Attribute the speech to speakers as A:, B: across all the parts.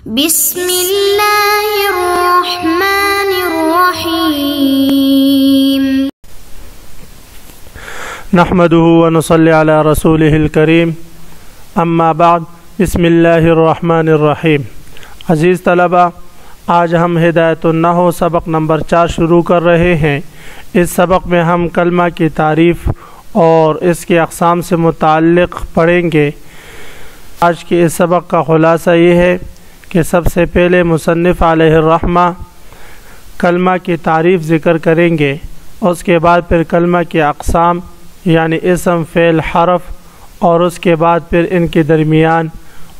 A: بسم اللہ الرحمن الرحیم
B: نحمده ونصلی علی رسولہ الکریم اما بعد بسم اللہ الرحمن الرحیم۔ عزیز طلبہ، آج ہم ہدایت النحو سبق نمبر 4 شروع کر رہے ہیں۔ اس سبق میں ہم کلمہ کی تعریف اور اس کے اقسام سے متعلق پڑھیں گے۔ آج کے اس سبق کا خلاصہ یہ ہے کہ سب سے پہلے مصنف علیہ الرحمہ کلمہ کی تعریف ذکر کریں گے، اس کے بعد پھر کلمہ کے اقسام یعنی اسم، فعل، حرف، اور اس کے بعد پھر ان کے درمیان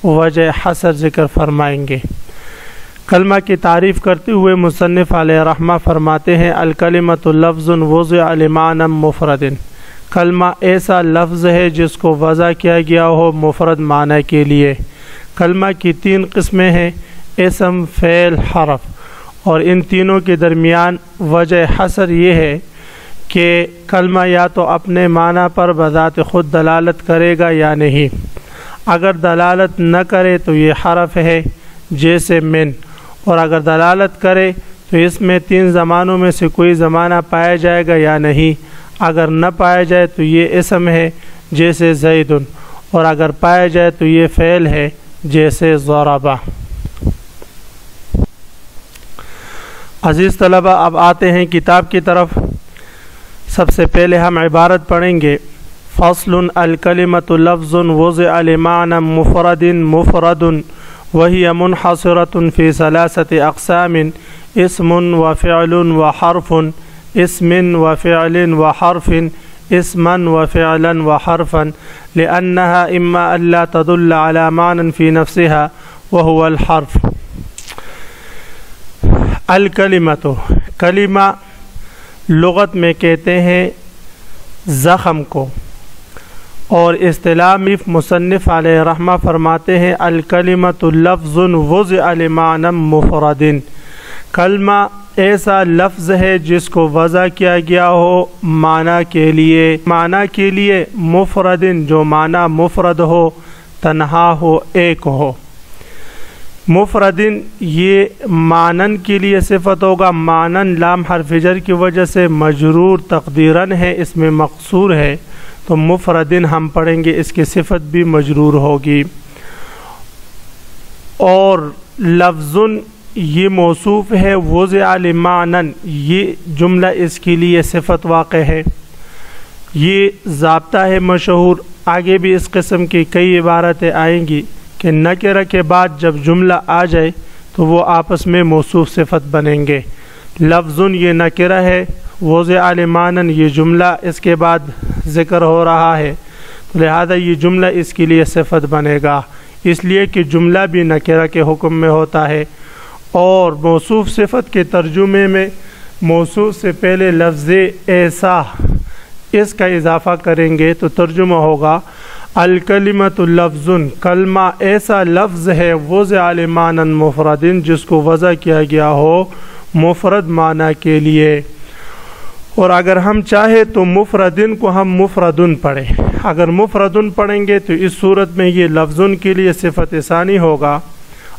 B: وجہ حصر ذکر فرمائیں گے۔ کلمہ کی تعریف کرتے ہوئے مصنف علیہ الرحمہ فرماتے ہیں: الکلمۃ لفظ وضع لمعنی مفرد، کلمہ ایسا لفظ ہے جس کو وضع کیا گیا ہو مفرد معنی کے لیے۔ کلمہ کی 3 قسمیں ہیں: اسم، فعل، حرف، اور ان تینوں کے درمیان وجہ حصر یہ ہے کہ کلمہ یا تو اپنے معنی پر بذات خود دلالت کرے گا یا نہیں۔ اگر دلالت نہ کرے تو یہ حرف ہے جیسے من، اور اگر دلالت کرے تو اس میں 3 زمانوں میں سے کوئی زمانہ پایا جائے گا یا نہیں۔ اگر نہ پایا جائے تو یہ اسم ہے جیسے زید، اور اگر پایا جائے تو یہ فعل ہے جیسے ضربہ۔ عزیز طلبہ، اب آتے ہیں کتاب کی طرف۔ سب سے پہلے ہم عبارت پڑھیں گے: فصل الکلمۃ لفظ وضع لمعنی مفرد مفرد وهي منحصرة في 3 اقسام: اسم وفعل وحرف، اسم وفعل وحرف، اسما وفعلا وحرفا، لأنها إما أن لا تدل على معنى في نفسها وهو الحرف۔ الکلمۃ، کلمہ لغت میں کہتے ہیں زخم کو، اور اصطلاح میں مصنف علیہ الرحمہ فرماتے ہیں: الکلمۃ لفظ وضع لمعنی مفرد، کلمہ ایسا لفظ ہے جس کو وضع کیا گیا ہو معنی کے لیے، مفرد جو معنی مفرد ہو، تنہا ہو، ایک ہو۔ مفردن یہ معنن کے لیے صفت ہوگا، معنن لام حرف جر کی وجہ سے مجرور تقدیراً ہے، اس میں مقصور ہے، تو مفردن ہم پڑھیں گے، اس کی صفت بھی مجرور ہوگی۔ اور لفظن یہ موصوف ہے، وضع لمعنن یہ جملہ اس کے لیے صفت واقع ہے۔ یہ ضابطہ ہے مشہور، آگے بھی اس قسم کی کئی عبارتیں آئیں گی کہ نکرہ کے بعد جب جملہ آ جائے تو وہ آپس میں موصوف صفت بنیں گے۔ لفظن یہ نکرہ ہے، وضع لمعنن یہ جملہ اس کے بعد ذکر ہو رہا ہے، لہذا یہ جملہ اس کے لیے صفت بنے گا، اس لیے کہ جملہ بھی نکرہ کے حکم میں ہوتا ہے۔ اور موصوف صفت کے ترجمے میں موصوف سے پہلے لفظ ایسا اس کا اضافہ کریں گے تو ترجمہ ہوگا: الکلمۃ لفظ، کلمہ ایسا لفظ ہے، وضع لمعنی مفرد جس کو وضع کیا گیا ہو مفرد معنی کے لیے۔ اور اگر ہم چاہیں تو مفردن کو ہم مفردن پڑھیں، اگر مفردن پڑھیں گے تو اس صورت میں یہ لفظن کے لیے صفت ثانی ہوگا،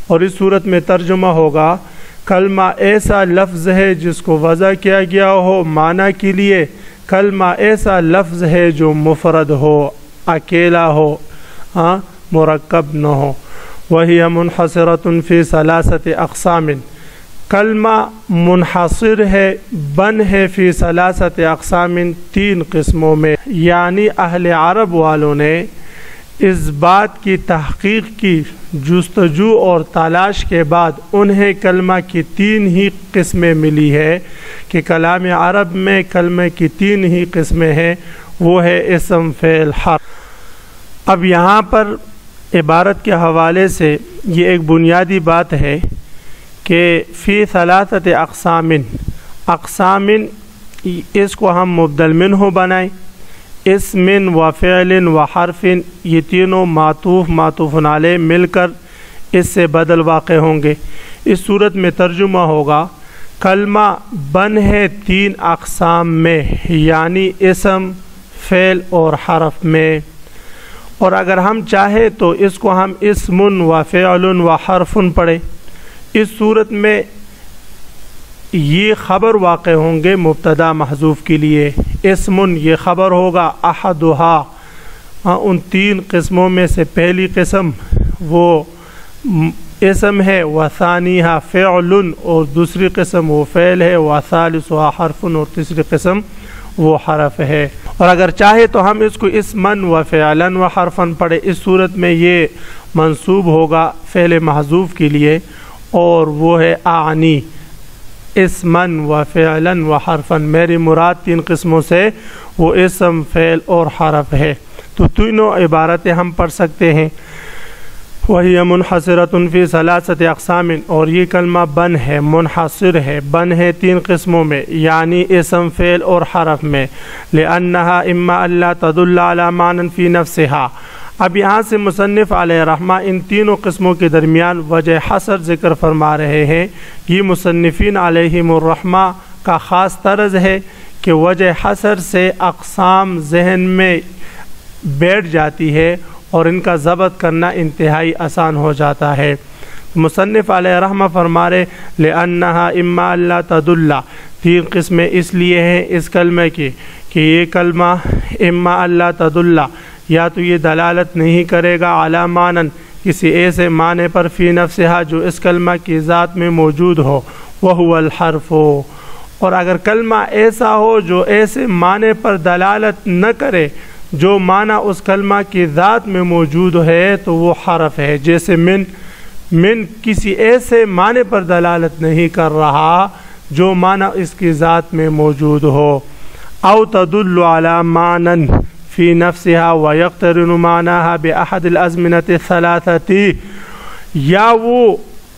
B: اور اس صورت میں ترجمہ ہوگا: کلمہ ایسا لفظ ہے جس کو وضع کیا گیا ہو معنی کے لیے، کلمہ ایسا لفظ ہے جو مفرد ہو، اکیلا ہو، مرکب نہ ہو۔ وہی منحصرۃ فی 3 اقسام، کلمہ منحصر ہے، بن ہے، فی 3 اقسام 3 قسموں میں، یعنی اہل عرب والوں نے اس بات کی تحقیق کی، جستجو اور تلاش کے بعد انہیں کلمہ کی 3 ہی قسمیں ملی ہے کہ کلام عرب میں کلمہ کی 3 ہی قسمیں ہیں، وہ ہے اسم، فعل، حرف۔ اب یہاں پر عبارت کے حوالے سے یہ ایک بنیادی بات ہے کہ فی 3 اقسام، اس کو ہم مبدل منہ بنائیں، اسم و فعل و حرف، یہ تینوں معطوف علیہ مل کر اس سے بدل واقع ہوں گے۔ اس صورت میں ترجمہ ہوگا: کلمہ بن ہے 3 اقسام میں، یعنی اسم، فعل اور حرف میں۔ اور اگر ہم چاہیں تو اس کو ہم اسم و فعل و حرف پڑھیں، اس صورت میں یہ خبر واقع ہوں گے مبتدا محذوف کے لیے. اسم یہ خبر ہوگا احدھا ان تین قسموں میں سے پہلی قسم وہ اسم ہے، وثانیہا فعل اور دوسری قسم وہ فعل ہے، وثالثھا حرف اور تیسری قسم وہ حرف ہے. اور اگر چاہے تو ہم اس کو اسمن و فعلن و حرفن پڑھے. اس صورت میں یہ منصوب ہوگا فعل محذوف کے لیے اور وہ ہے اعنی اسمن و فعلن و حرفن. میری مراد تین قسموں سے وہ اسم، فعل اور حرف ہے. تو تینوں عبارتیں ہم پڑھ سکتے ہیں. وہی منحصرۃ فی ثلاثۃ اقسام، اور یہ کلمہ بن ہے، منحصر ہے، بن ہے تین قسموں میں، یعنی اسم، فعل اور حرف میں. لأنہا اما اللہ تدل علی معنی فی نفسہا. اب یہاں سے مصنف علیہ رحمہ ان تینوں قسموں کے درمیان وجہ حصر ذکر فرما رہے ہیں. یہ مصنفین علیہم الرحمہ کا خاص طرز ہے کہ وجہ حصر سے اقسام ذہن میں بیٹھ جاتی ہے اور ان کا ضبط کرنا انتہائی آسان ہو جاتا ہے. مصنف علیہ رحمہ فرما رہے لأنہا اما اللہ تدل، تین قسمیں اس لیے ہیں اس کلمے کی کہ یہ کلمہ اما اللہ تدل یا تو یہ دلالت نہیں کرے گا علی معنی کسی ایسے معنی پر فی نفسہا جو اس کلمہ کی ذات میں موجود ہو، وہو الحرف، اور اگر کلمہ ایسا ہو جو ایسے معنی پر دلالت نہ کرے جو معنی اس کلمہ کی ذات میں موجود ہے تو وہ حرف ہے. جیسے من کسی ایسے معنی پر دلالت نہیں کر رہا جو معنی اس کی ذات میں موجود ہو. او تدل علی معنی فی نفسها ویقترن معناها بأحد الازمنة الثلاثة، یا وہ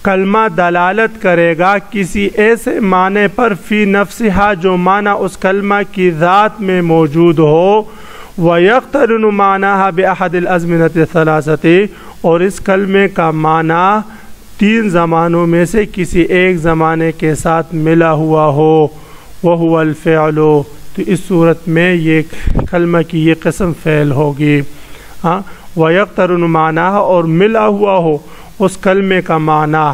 B: کلمہ دلالت کرے گا کسی ایسے معنی پر فی نفسها جو معنی اس کلمہ کی ذات میں موجود ہو، وَيَقْتَرِنُ مَعْنَاهَا بِأَحَدِ الْأَزْمِنَةِ الثَّلَاثَةِ، اور اس کلمے کا معنی تین زمانوں میں سے کسی ایک زمانے کے ساتھ ملا ہوا ہو، وَهُوَ الْفِعْلُ. تو اس صورت میں یہ کلمہ کی یہ قسم فعل ہوگی. وَيَقْتَرِنُ مَعْنَاهَا، اور ملا ہوا ہو اس کلمے کا معنی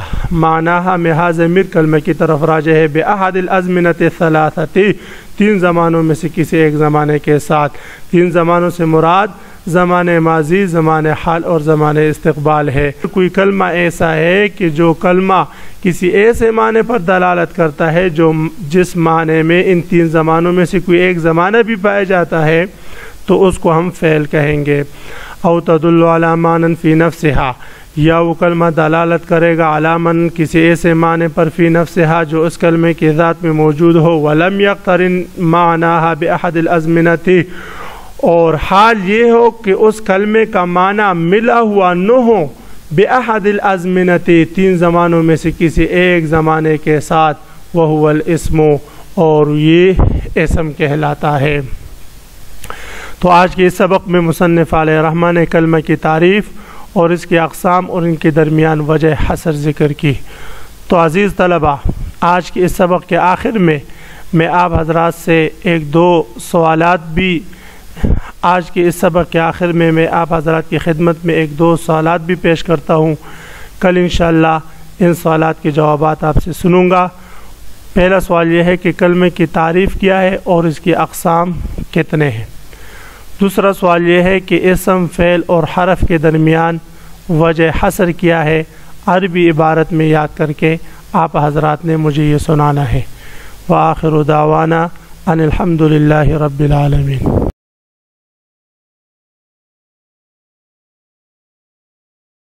B: میں ضمیر کلمے کی طرف راجع ہے. بِأَحَدِ الْأَزْمِنَةِ الثَّلَاثَةِ، تین زمانوں میں سے کسی ایک زمانے کے ساتھ. تین زمانوں سے مراد زمانے ماضی، زمانے حال اور زمانے استقبال ہے. کوئی کلمہ ایسا ہے کہ جو کلمہ کسی ایسے معنی پر دلالت کرتا ہے جس معنی میں ان تین زمانوں میں سے کوئی ایک زمانہ بھی پایا جاتا ہے تو اس کو ہم فعل کہیں گے. او تدل علی معنی فی نفسہا، یا وہ کلمہ دلالت کرے گا علی معنی کسی ایسے معنی پر فی نفسہا جو اس کلمے کی ذات میں موجود ہو. ولم یقترن معناها بأحد الازمنة، اور حال یہ ہو کہ اس کلمے کا معنی ملا ہوا نہ ہو بأحد الازمنة، تین زمانوں میں سے کسی ایک زمانے کے ساتھ. وہو الاسم، اور یہ اسم کہلاتا ہے. تو آج کے اس سبق میں مصنف علیہ رحمہ نے کلمہ کی تعریف اور اس کی اقسام اور ان کے درمیان وجہ حصر ذکر کی. تو عزیز طلبہ، آج کے اس سبق کے آخر میں آپ حضرات سے ایک دو سوالات بھی آج کے اس سبق کے آخر میں آپ حضرات کی خدمت میں ایک دو سوالات بھی پیش کرتا ہوں. کل انشاءاللہ ان سوالات کے جوابات آپ سے سنوں گا. پہلا سوال یہ ہے کہ کلمے کی تعریف کیا ہے اور اس کی اقسام کتنے ہیں. دوسرا سوال یہ ہے کہ اسم، فعل اور حرف کے درمیان وجہ حصر کیا ہے. عربی عبارت میں یاد کر کے آپ حضرات نے مجھے یہ سنانا ہے. وآخر دعوانا ان الحمد للہ رب العالمین.